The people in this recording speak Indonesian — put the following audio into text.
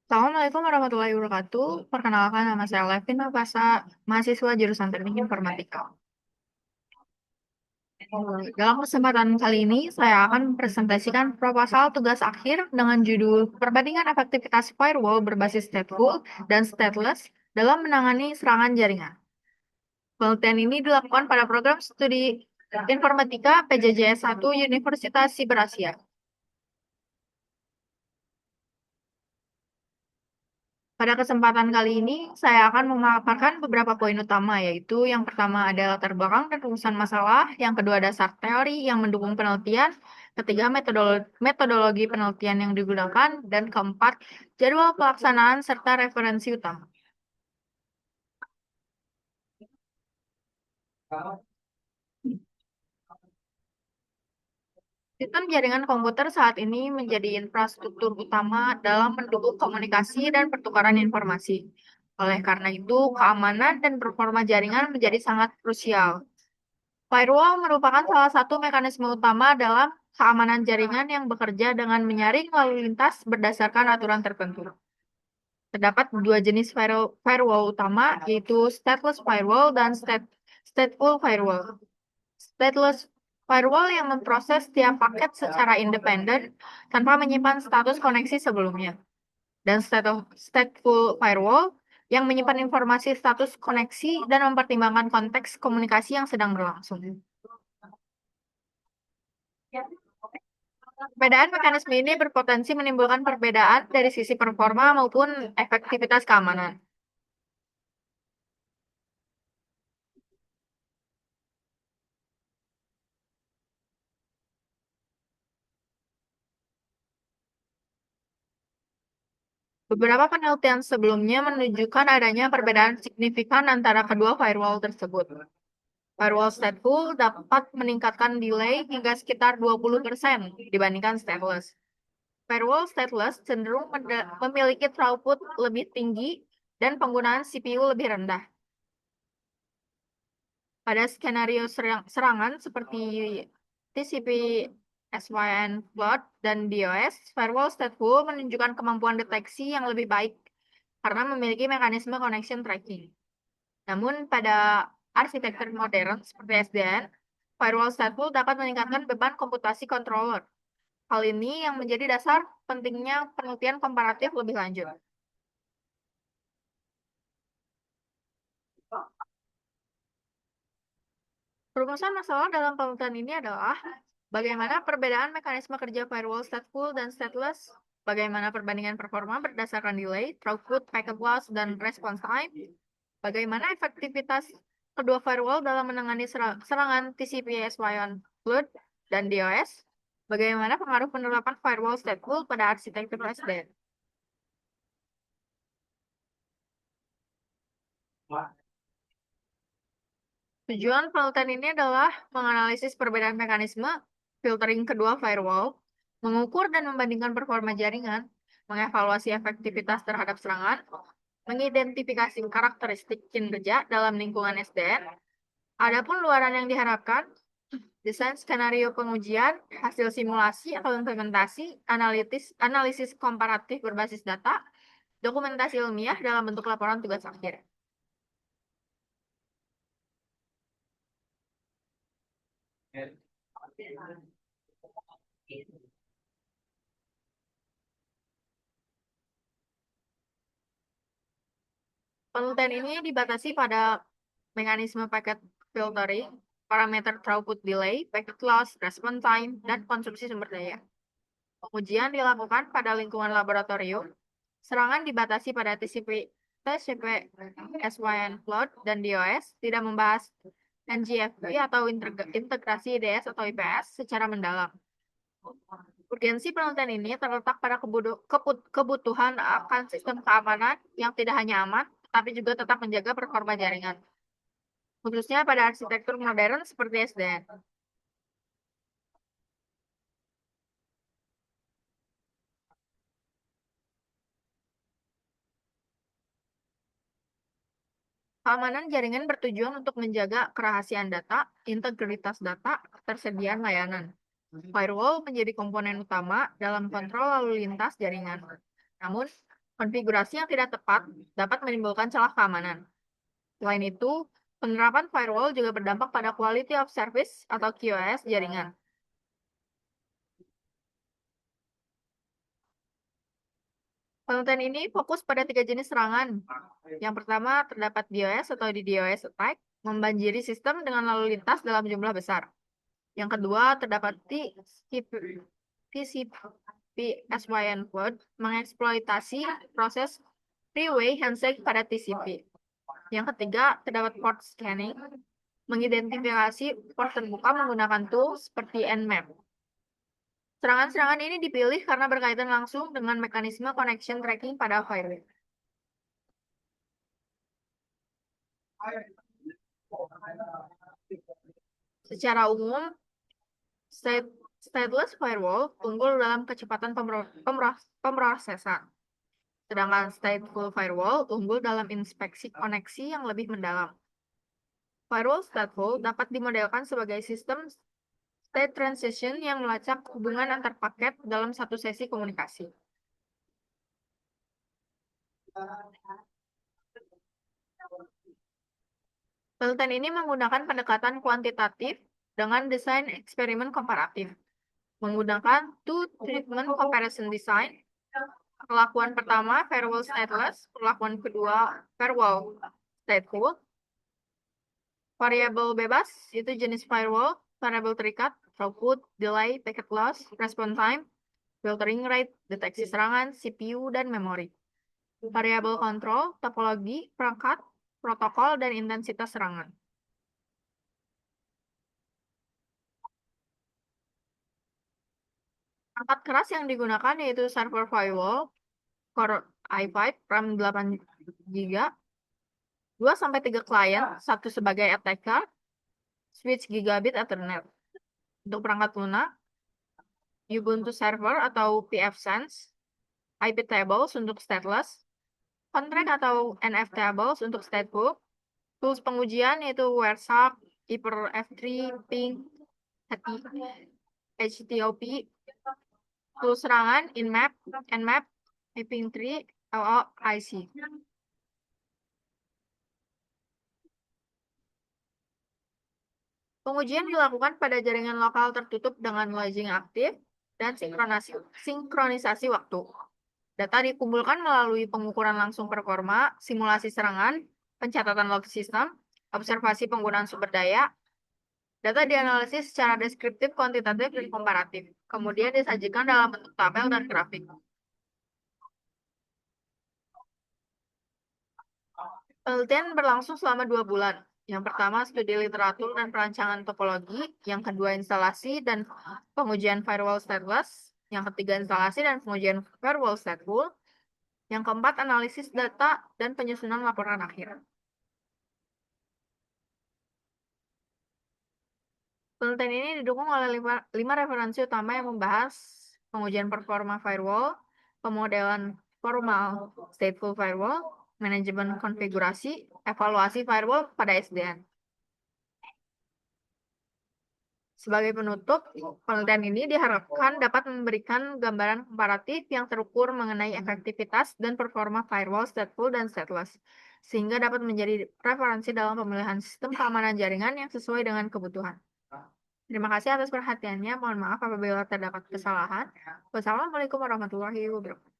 Assalamualaikum warahmatullahi wabarakatuh. Perkenalkan nama saya Levin Mafasa, mahasiswa jurusan Teknik Informatika. Dalam kesempatan kali ini, saya akan presentasikan proposal tugas akhir dengan judul Perbandingan Efektivitas Firewall berbasis stateful dan stateless dalam menangani serangan jaringan. Penelitian ini dilakukan pada program studi Informatika PJJS 1 Universitas Siber Asia. Pada kesempatan kali ini, saya akan memaparkan beberapa poin utama, yaitu yang pertama adalah latar belakang dan rumusan masalah, yang kedua dasar teori yang mendukung penelitian, ketiga metodologi penelitian yang digunakan, dan keempat jadwal pelaksanaan serta referensi utama. Sistem jaringan komputer saat ini menjadi infrastruktur utama dalam mendukung komunikasi dan pertukaran informasi. Oleh karena itu, keamanan dan performa jaringan menjadi sangat krusial. Firewall merupakan salah satu mekanisme utama dalam keamanan jaringan yang bekerja dengan menyaring lalu lintas berdasarkan aturan tertentu. Terdapat dua jenis firewall utama, yaitu stateless firewall dan stateful firewall. Stateless firewall yang memproses setiap paket secara independen tanpa menyimpan status koneksi sebelumnya. Dan stateful firewall yang menyimpan informasi status koneksi dan mempertimbangkan konteks komunikasi yang sedang berlangsung. Perbedaan mekanisme ini berpotensi menimbulkan perbedaan dari sisi performa maupun efektivitas keamanan. Beberapa penelitian sebelumnya menunjukkan adanya perbedaan signifikan antara kedua firewall tersebut. Firewall stateful dapat meningkatkan delay hingga sekitar 20% dibandingkan stateless. Firewall stateless cenderung memiliki throughput lebih tinggi dan penggunaan CPU lebih rendah. Pada skenario serangan seperti TCP SYN flood dan DOS, firewall stateful menunjukkan kemampuan deteksi yang lebih baik karena memiliki mekanisme connection tracking. Namun pada arsitektur modern seperti SDN, firewall stateful dapat meningkatkan beban komputasi controller. Hal ini yang menjadi dasar pentingnya penelitian komparatif lebih lanjut. Rumusan masalah dalam penelitian ini adalah bagaimana perbedaan mekanisme kerja firewall stateful dan stateless, bagaimana perbandingan performa berdasarkan delay, throughput, packet loss, dan response time, bagaimana efektivitas kedua firewall dalam menangani serangan TCP/SYN flood dan DOS, bagaimana pengaruh penerapan firewall stateful pada arsitektur SDN. Tujuan penelitian ini adalah menganalisis perbedaan mekanisme filtering kedua firewall, mengukur dan membandingkan performa jaringan, mengevaluasi efektivitas terhadap serangan, mengidentifikasi karakteristik kinerja dalam lingkungan SDN. Adapun luaran yang diharapkan, desain skenario pengujian, hasil simulasi atau implementasi, analisis komparatif berbasis data, dokumentasi ilmiah dalam bentuk laporan tugas akhir. Penelitian ini dibatasi pada mekanisme packet filtering, parameter throughput delay, packet loss, response time, dan konsumsi sumber daya. Pengujian dilakukan pada lingkungan laboratorium. Serangan dibatasi pada TCP, SYN flood, dan DOS, tidak membahas NGFW atau integrasi IDS atau IPS secara mendalam. Urgensi penelitian ini terletak pada kebutuhan akan sistem keamanan yang tidak hanya aman, tapi juga tetap menjaga performa jaringan, khususnya pada arsitektur modern seperti SDN. Keamanan jaringan bertujuan untuk menjaga kerahasiaan data, integritas data, ketersediaan layanan. Firewall menjadi komponen utama dalam kontrol lalu lintas jaringan. Namun, konfigurasi yang tidak tepat dapat menimbulkan celah keamanan. Selain itu, penerapan firewall juga berdampak pada quality of service atau QoS jaringan. Penelitian ini fokus pada 3 jenis serangan. Yang pertama, terdapat DOS atau DDoS attack, membanjiri sistem dengan lalu lintas dalam jumlah besar. Yang kedua, terdapat TCP SYN code, mengeksploitasi proses three-way handshake pada TCP. Yang ketiga, terdapat port scanning, mengidentifikasi port terbuka menggunakan tools seperti Nmap. Serangan-serangan ini dipilih karena berkaitan langsung dengan mekanisme connection tracking pada firewall. Secara umum, stateless firewall unggul dalam kecepatan pemrosesan, sedangkan stateful firewall unggul dalam inspeksi koneksi yang lebih mendalam. Firewall stateful dapat dimodelkan sebagai sistem state transition yang melacak hubungan antar paket dalam satu sesi komunikasi. Penelitian ini menggunakan pendekatan kuantitatif dengan desain eksperimen komparatif. Menggunakan two treatment comparison design. Perlakuan pertama, firewall stateless. Perlakuan kedua, firewall stateful. Variabel bebas, itu jenis firewall. Variabel terikat, throughput, delay, packet loss, response time, filtering rate, deteksi serangan, CPU, dan memori. Variabel kontrol, topologi, perangkat, protokol, dan intensitas serangan. Perangkat keras yang digunakan yaitu server firewall, Core i5, RAM 8 GB, 2-3 klien, satu sebagai attacker, switch gigabit Ethernet. Untuk perangkat lunak, Ubuntu Server atau pfSense, IP tables untuk stateless, contract atau NF tables untuk stateful, tools pengujian yaitu Wireshark, Hyper-V3, Ping, HTOP, tools serangan Nmap, Ping3, LOIC. Pengujian dilakukan pada jaringan lokal tertutup dengan login aktif dan sinkronisasi waktu. Data dikumpulkan melalui pengukuran langsung performa, simulasi serangan, pencatatan log sistem, observasi penggunaan sumber daya. Data dianalisis secara deskriptif, kuantitatif, dan komparatif. Kemudian disajikan dalam bentuk tabel dan grafik. Penelitian berlangsung selama 2 bulan. Yang pertama, studi literatur dan perancangan topologi. Yang kedua, instalasi dan pengujian firewall stateless. Yang ketiga, instalasi dan pengujian firewall stateful. Yang keempat, analisis data dan penyusunan laporan akhir. Penelitian ini didukung oleh 5 referensi utama yang membahas pengujian performa firewall, pemodelan formal stateful firewall, manajemen konfigurasi, evaluasi firewall pada SDN. Sebagai penutup, penelitian ini diharapkan dapat memberikan gambaran komparatif yang terukur mengenai efektivitas dan performa firewall stateful dan stateless, sehingga dapat menjadi referensi dalam pemilihan sistem keamanan jaringan yang sesuai dengan kebutuhan. Terima kasih atas perhatiannya. Mohon maaf apabila terdapat kesalahan. Wassalamualaikum warahmatullahi wabarakatuh.